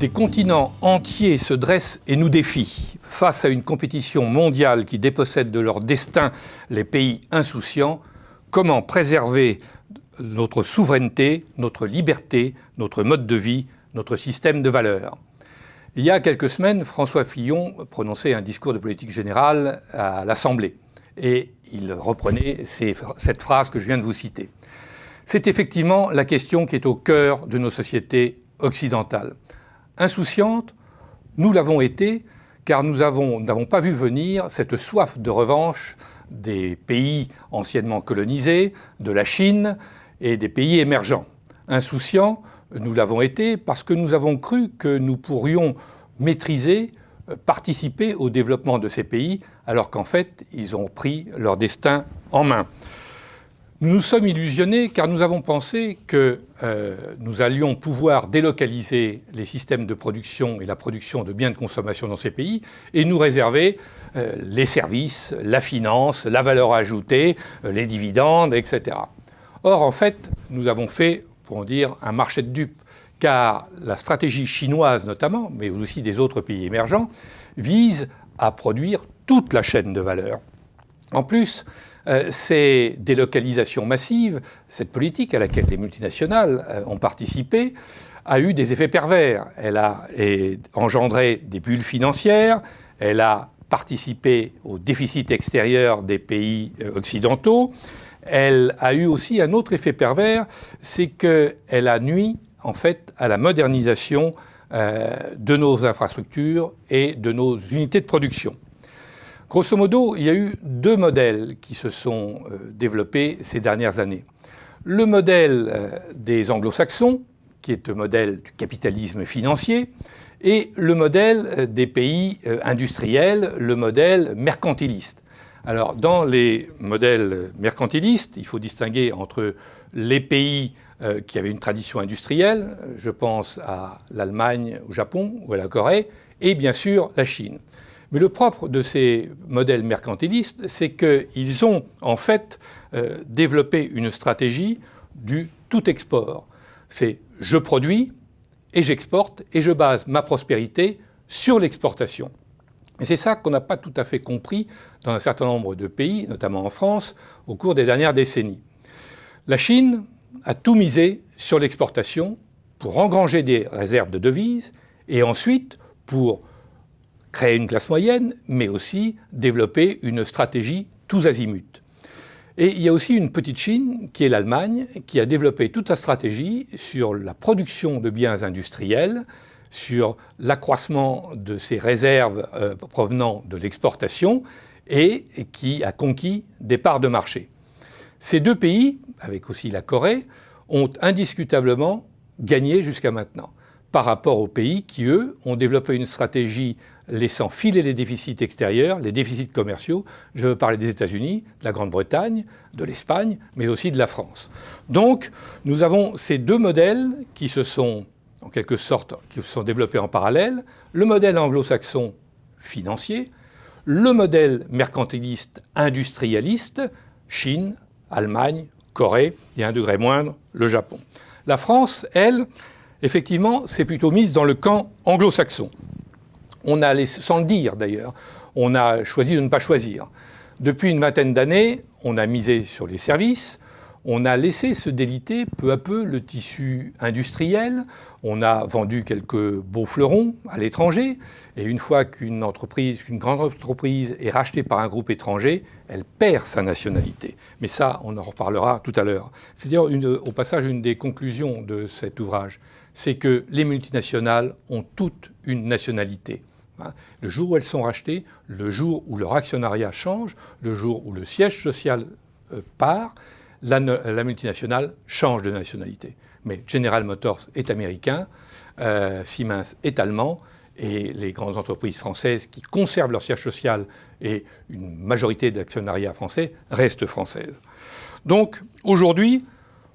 Des continents entiers se dressent et nous défient. Face à une compétition mondiale qui dépossède de leur destin les pays insouciants, comment préserver notre souveraineté, notre liberté, notre mode de vie, notre système de valeurs? Il y a quelques semaines, François Fillon prononçait un discours de politique générale à l'Assemblée. Et il reprenait cette phrase que je viens de vous citer. C'est effectivement la question qui est au cœur de nos sociétés occidentales. Insouciantes, nous l'avons été, car nous n'avons pas vu venir cette soif de revanche des pays anciennement colonisés, de la Chine et des pays émergents. Insouciants, nous l'avons été parce que nous avons cru que nous pourrions maîtriser, participer au développement de ces pays, alors qu'en fait, ils ont pris leur destin en main. Nous nous sommes illusionnés car nous avons pensé que nous allions pouvoir délocaliser les systèmes de production et la production de biens de consommation dans ces pays et nous réserver les services, la finance, la valeur ajoutée, les dividendes, etc. Or, en fait, nous avons fait, pour dire, un marché de dupes, car la stratégie chinoise notamment, mais aussi des autres pays émergents, vise à produire toute la chaîne de valeur. En plus, ces délocalisations massives, cette politique à laquelle les multinationales ont participé, a eu des effets pervers. Elle a engendré des bulles financières, elle a participé au déficit extérieur des pays occidentaux, elle a eu aussi un autre effet pervers, c'est qu'elle a nui en fait à la modernisation de nos infrastructures et de nos unités de production. Grosso modo, il y a eu deux modèles qui se sont développés ces dernières années. Le modèle des anglo-saxons, qui est le modèle du capitalisme financier, et le modèle des pays industriels, le modèle mercantiliste. Alors, dans les modèles mercantilistes, il faut distinguer entre les pays qui avaient une tradition industrielle, je pense à l'Allemagne, au Japon ou à la Corée, et bien sûr la Chine. Mais le propre de ces modèles mercantilistes, c'est qu'ils ont en fait développé une stratégie du tout export. C'est je produis et j'exporte et je base ma prospérité sur l'exportation. Et c'est ça qu'on n'a pas tout à fait compris dans un certain nombre de pays, notamment en France, au cours des dernières décennies. La Chine a tout misé sur l'exportation pour engranger des réserves de devises et ensuite pour créer une classe moyenne, mais aussi développer une stratégie tous azimuts. Et il y a aussi une petite Chine, qui est l'Allemagne, qui a développé toute sa stratégie sur la production de biens industriels, sur l'accroissement de ses réserves provenant de l'exportation et qui a conquis des parts de marché. Ces deux pays, avec aussi la Corée, ont indiscutablement gagné jusqu'à maintenant par rapport aux pays qui, eux, ont développé une stratégie laissant filer les déficits extérieurs, les déficits commerciaux. Je veux parler des États-Unis, de la Grande-Bretagne, de l'Espagne, mais aussi de la France. Donc, nous avons ces deux modèles qui se sont, en quelque sorte, qui se sont développés en parallèle. Le modèle anglo-saxon financier, le modèle mercantiliste industrialiste, Chine, Allemagne, Corée, et à un degré moindre, le Japon. La France, elle, effectivement, s'est plutôt mise dans le camp anglo-saxon. On a, sans le dire d'ailleurs, on a choisi de ne pas choisir. Depuis une vingtaine d'années, on a misé sur les services, on a laissé se déliter peu à peu le tissu industriel, on a vendu quelques beaux fleurons à l'étranger, et une fois qu'une grande entreprise est rachetée par un groupe étranger, elle perd sa nationalité. Mais ça, on en reparlera tout à l'heure. C'est-à-dire, au passage, une des conclusions de cet ouvrage, c'est que les multinationales ont toutes une nationalité. Le jour où elles sont rachetées, le jour où leur actionnariat change, le jour où le siège social part, la multinationale change de nationalité. Mais General Motors est américain, Siemens est allemand, et les grandes entreprises françaises qui conservent leur siège social et une majorité d'actionnariat français restent françaises. Donc aujourd'hui,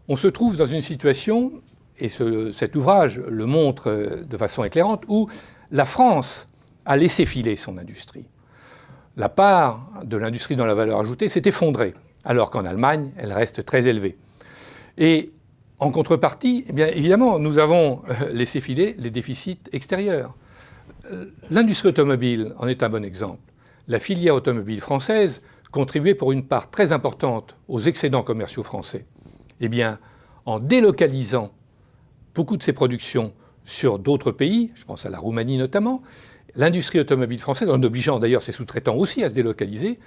on se trouve dans une situation, et cet ouvrage le montre de façon éclairante, où la France a laissé filer son industrie. La part de l'industrie dans la valeur ajoutée s'est effondrée, alors qu'en Allemagne, elle reste très élevée. Et En contrepartie, eh bien, évidemment, nous avons laissé filer les déficits extérieurs. L'industrie automobile en est un bon exemple. La filière automobile française contribuait pour une part très importante aux excédents commerciaux français. Eh bien, en délocalisant beaucoup de ses productions sur d'autres pays, je pense à la Roumanie notamment, l'industrie automobile française, en obligeant d'ailleurs ses sous-traitants aussi à se délocaliser,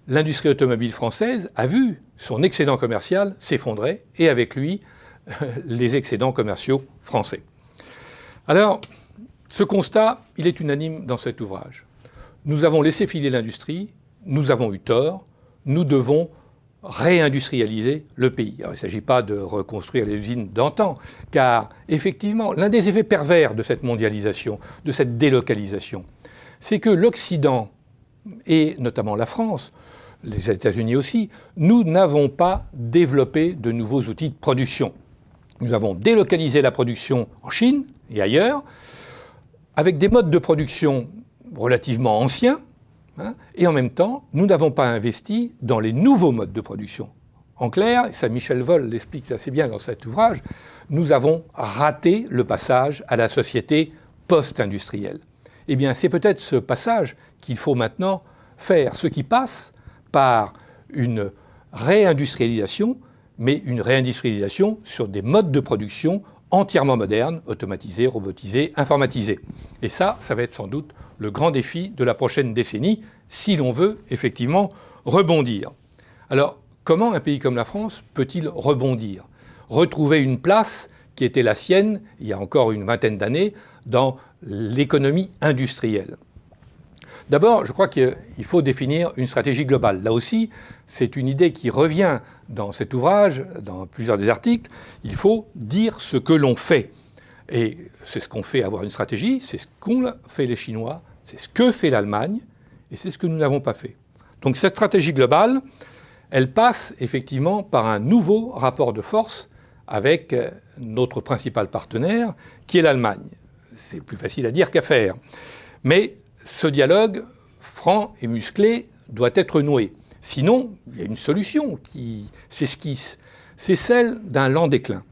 l'industrie automobile française a vu son excédent commercial s'effondrer et avec lui les excédents commerciaux français. Alors, ce constat, il est unanime dans cet ouvrage. Nous avons laissé filer l'industrie, nous avons eu tort, nous devons réindustrialiser le pays. Alors, il ne s'agit pas de reconstruire les usines d'antan, car effectivement, l'un des effets pervers de cette mondialisation, de cette délocalisation, c'est que l'Occident, et notamment la France, les États-Unis aussi, nous n'avons pas développé de nouveaux outils de production. Nous avons délocalisé la production en Chine et ailleurs, avec des modes de production relativement anciens, et en même temps, nous n'avons pas investi dans les nouveaux modes de production. En clair, et ça Michel Voll l'explique assez bien dans cet ouvrage, nous avons raté le passage à la société post-industrielle. Eh bien, c'est peut-être ce passage qu'il faut maintenant faire, ce qui passe par une réindustrialisation, mais une réindustrialisation sur des modes de production entièrement modernes, automatisés, robotisés, informatisés. Et ça va être sans doute le grand défi de la prochaine décennie, si l'on veut effectivement rebondir. Alors, comment un pays comme la France peut-il rebondir? Retrouver une place qui était la sienne, il y a encore une vingtaine d'années, dans l'économie industrielle. D'abord, je crois qu'il faut définir une stratégie globale. Là aussi, c'est une idée qui revient dans cet ouvrage, dans plusieurs des articles. Il faut dire ce que l'on fait. Et c'est ce qu'on fait avoir une stratégie, c'est ce qu'ont fait les Chinois, c'est ce que fait l'Allemagne, et c'est ce que nous n'avons pas fait. Donc cette stratégie globale, elle passe effectivement par un nouveau rapport de force avec notre principal partenaire, qui est l'Allemagne. C'est plus facile à dire qu'à faire. Mais ce dialogue franc et musclé doit être noué. Sinon, il y a une solution qui s'esquisse. C'est celle d'un lent déclin.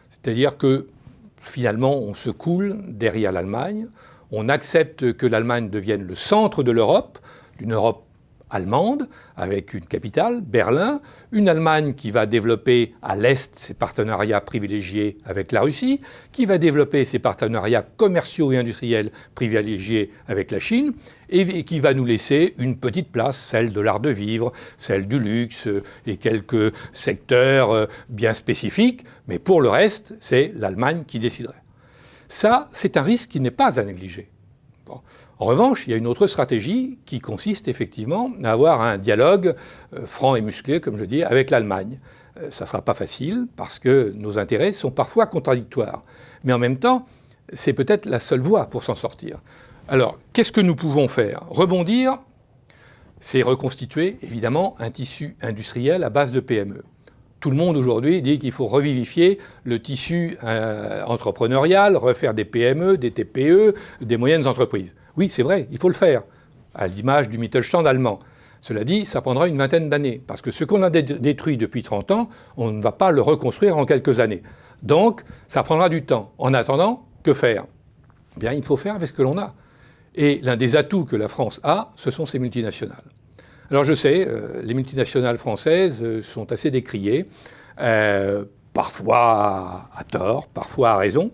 C'est-à-dire que finalement, on se coule derrière l'Allemagne. On accepte que l'Allemagne devienne le centre de l'Europe, d'une Europe allemande, avec une capitale, Berlin, une Allemagne qui va développer à l'Est ses partenariats privilégiés avec la Russie, qui va développer ses partenariats commerciaux et industriels privilégiés avec la Chine, et qui va nous laisser une petite place, celle de l'art de vivre, celle du luxe et quelques secteurs bien spécifiques, mais pour le reste, c'est l'Allemagne qui déciderait. Ça, c'est un risque qui n'est pas à négliger. Bon. En revanche, il y a une autre stratégie qui consiste effectivement à avoir un dialogue franc et musclé, comme je dis, avec l'Allemagne. Ça ne sera pas facile parce que nos intérêts sont parfois contradictoires. Mais en même temps, c'est peut-être la seule voie pour s'en sortir. Alors, qu'est-ce que nous pouvons faire? Rebondir, c'est reconstituer évidemment un tissu industriel à base de PME. Tout le monde aujourd'hui dit qu'il faut revivifier le tissu entrepreneurial, refaire des PME, des TPE, des moyennes entreprises. Oui, c'est vrai, il faut le faire, à l'image du Mittelstand allemand. Cela dit, ça prendra une vingtaine d'années, parce que ce qu'on a détruit depuis 30 ans, on ne va pas le reconstruire en quelques années. Donc, ça prendra du temps. En attendant, que faire? Eh bien, il faut faire avec ce que l'on a. Et l'un des atouts que la France a, ce sont ses multinationales. Alors je sais, les multinationales françaises sont assez décriées, parfois à tort, parfois à raison,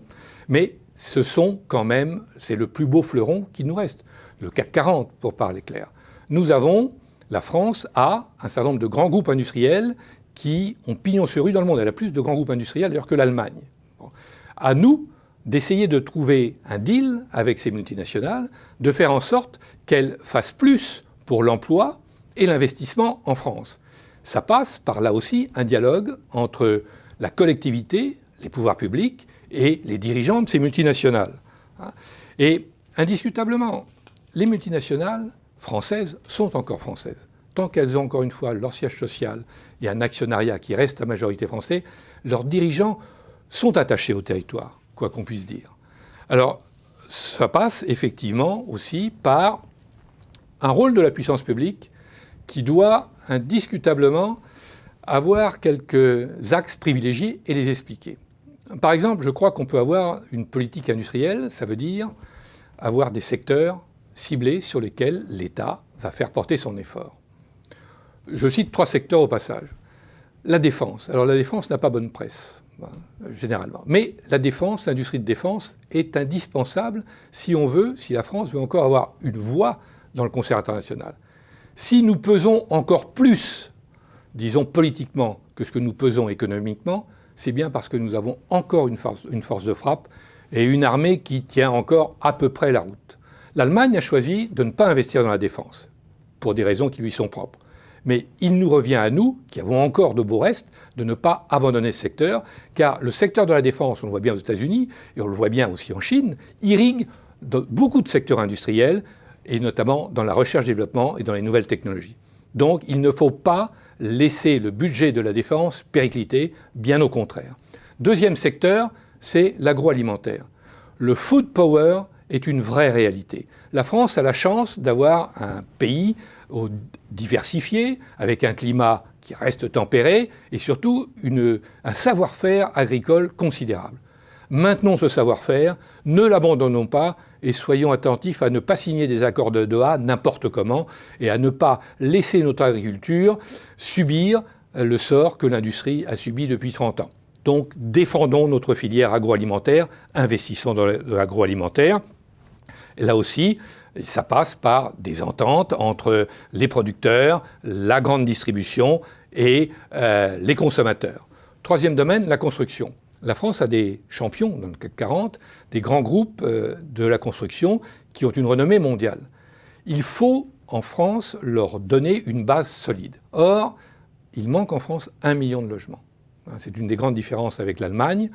mais ce sont quand même, c'est le plus beau fleuron qui nous reste, le CAC 40 pour parler clair. Nous avons, la France a un certain nombre de grands groupes industriels qui ont pignon sur rue dans le monde. Elle a plus de grands groupes industriels d'ailleurs que l'Allemagne. Bon. À nous d'essayer de trouver un deal avec ces multinationales, de faire en sorte qu'elles fassent plus pour l'emploi et l'investissement en France. Ça passe par là aussi un dialogue entre la collectivité, les pouvoirs publics et les dirigeants de ces multinationales. Et indiscutablement, les multinationales françaises sont encore françaises. Tant qu'elles ont encore une fois leur siège social et un actionnariat qui reste à majorité français, leurs dirigeants sont attachés au territoire, quoi qu'on puisse dire. Alors, ça passe effectivement aussi par un rôle de la puissance publique qui doit indiscutablement avoir quelques axes privilégiés et les expliquer. Par exemple, je crois qu'on peut avoir une politique industrielle, ça veut dire avoir des secteurs ciblés sur lesquels l'État va faire porter son effort. Je cite 3 secteurs au passage. La défense. Alors la défense n'a pas bonne presse, généralement. Mais la défense, l'industrie de défense est indispensable si la France veut encore avoir une voix dans le concert international. Si nous pesons encore plus, disons politiquement, que ce que nous pesons économiquement, c'est bien parce que nous avons encore une force de frappe et une armée qui tient encore à peu près la route. L'Allemagne a choisi de ne pas investir dans la défense, pour des raisons qui lui sont propres. Mais il nous revient à nous, qui avons encore de beaux restes, de ne pas abandonner ce secteur, car le secteur de la défense, on le voit bien aux États-Unis, et on le voit bien aussi en Chine, irrigue beaucoup de secteurs industriels, et notamment dans la recherche-développement et dans les nouvelles technologies. Donc il ne faut pas laisser le budget de la défense péricliter, bien au contraire. Deuxième secteur, c'est l'agroalimentaire. Le food power est une vraie réalité. La France a la chance d'avoir un pays diversifié, avec un climat qui reste tempéré et surtout un savoir-faire agricole considérable. Maintenons ce savoir-faire, ne l'abandonnons pas et soyons attentifs à ne pas signer des accords de Doha n'importe comment et à ne pas laisser notre agriculture subir le sort que l'industrie a subi depuis 30 ans. Donc défendons notre filière agroalimentaire, investissons dans l'agroalimentaire. Et là aussi, ça passe par des ententes entre les producteurs, la grande distribution et les consommateurs. Troisième domaine, la construction. La France a des champions dans le CAC 40, des grands groupes de la construction qui ont une renommée mondiale. Il faut, en France, leur donner une base solide. Or, il manque en France 1 million de logements. C'est une des grandes différences avec l'Allemagne.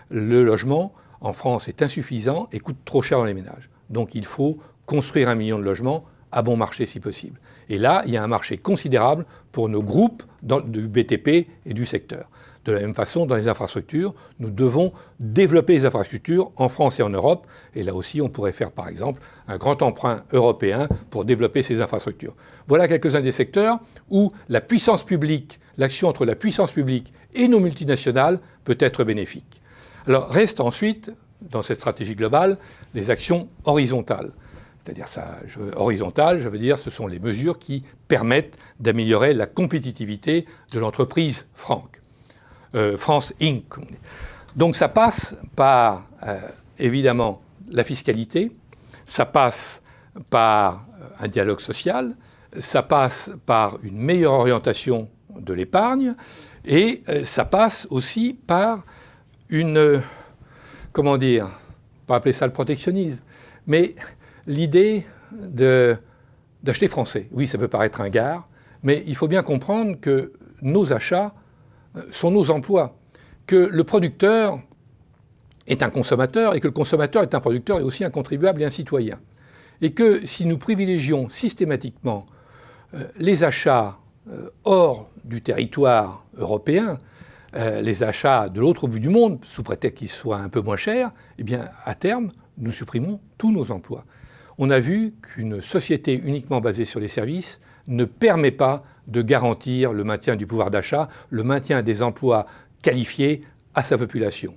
Le logement, en France, est insuffisant et coûte trop cher dans les ménages. Donc il faut construire 1 million de logements à bon marché si possible. Et là, il y a un marché considérable pour nos groupes du BTP et du secteur. De la même façon, dans les infrastructures, nous devons développer les infrastructures en France et en Europe. Et là aussi, on pourrait faire, par exemple, un grand emprunt européen pour développer ces infrastructures. Voilà quelques-uns des secteurs où la puissance publique, l'action entre la puissance publique et nos multinationales peut être bénéfique. Alors, reste ensuite, dans cette stratégie globale, les actions horizontales. C'est-à-dire horizontales, je veux dire, ce sont les mesures qui permettent d'améliorer la compétitivité de l'entreprise France Inc. Donc ça passe par, évidemment, la fiscalité, ça passe par un dialogue social, ça passe par une meilleure orientation de l'épargne et ça passe aussi par comment dire, pas appeler ça le protectionnisme, mais l'idée d'acheter français. Oui, ça peut paraître ringard, mais il faut bien comprendre que nos achats sont nos emplois, que le producteur est un consommateur et que le consommateur est un producteur et aussi un contribuable et un citoyen. Et que si nous privilégions systématiquement les achats hors du territoire européen, les achats de l'autre bout du monde, sous prétexte qu'ils soient un peu moins chers, eh bien, à terme, nous supprimons tous nos emplois. On a vu qu'une société uniquement basée sur les services ne permet pas de garantir le maintien du pouvoir d'achat, le maintien des emplois qualifiés à sa population.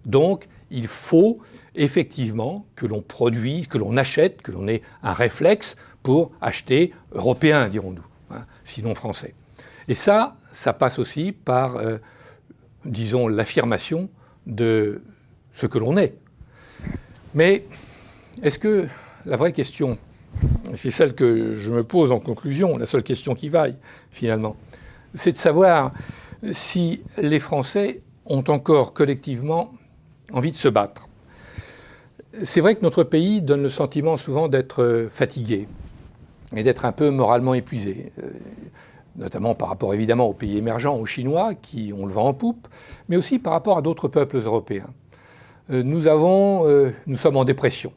Donc, il faut effectivement que l'on produise, que l'on achète, que l'on ait un réflexe pour acheter européen, dirons-nous, sinon français. Et ça passe aussi par, disons, l'affirmation de ce que l'on est. Mais est-ce que la vraie question, c'est celle que je me pose en conclusion, la seule question qui vaille finalement, c'est de savoir si les Français ont encore collectivement envie de se battre. C'est vrai que notre pays donne le sentiment souvent d'être fatigué et d'être un peu moralement épuisé, notamment par rapport évidemment aux pays émergents, aux Chinois, qui ont le vent en poupe, mais aussi par rapport à d'autres peuples européens. Nous sommes en dépression.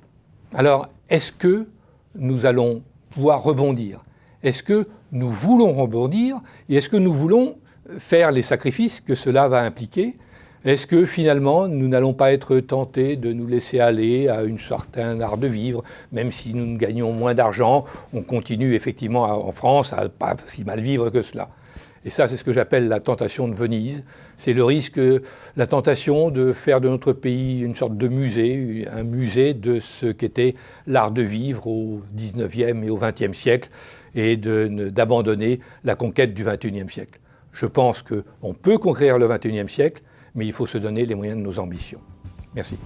Alors, est-ce que nous allons pouvoir rebondir? Est-ce que nous voulons rebondir? Et est-ce que nous voulons faire les sacrifices que cela va impliquer? Est-ce que finalement, nous n'allons pas être tentés de nous laisser aller à un certain art de vivre, même si nous gagnons moins d'argent, on continue effectivement en France à pas si mal vivre que cela? Et ça, c'est ce que j'appelle la tentation de Venise. C'est le risque, la tentation de faire de notre pays une sorte de musée, un musée de ce qu'était l'art de vivre au XIXe et au XXe siècle, et d'abandonner la conquête du XXIe siècle. Je pense qu'on peut conquérir le XXIe siècle, mais il faut se donner les moyens de nos ambitions. Merci.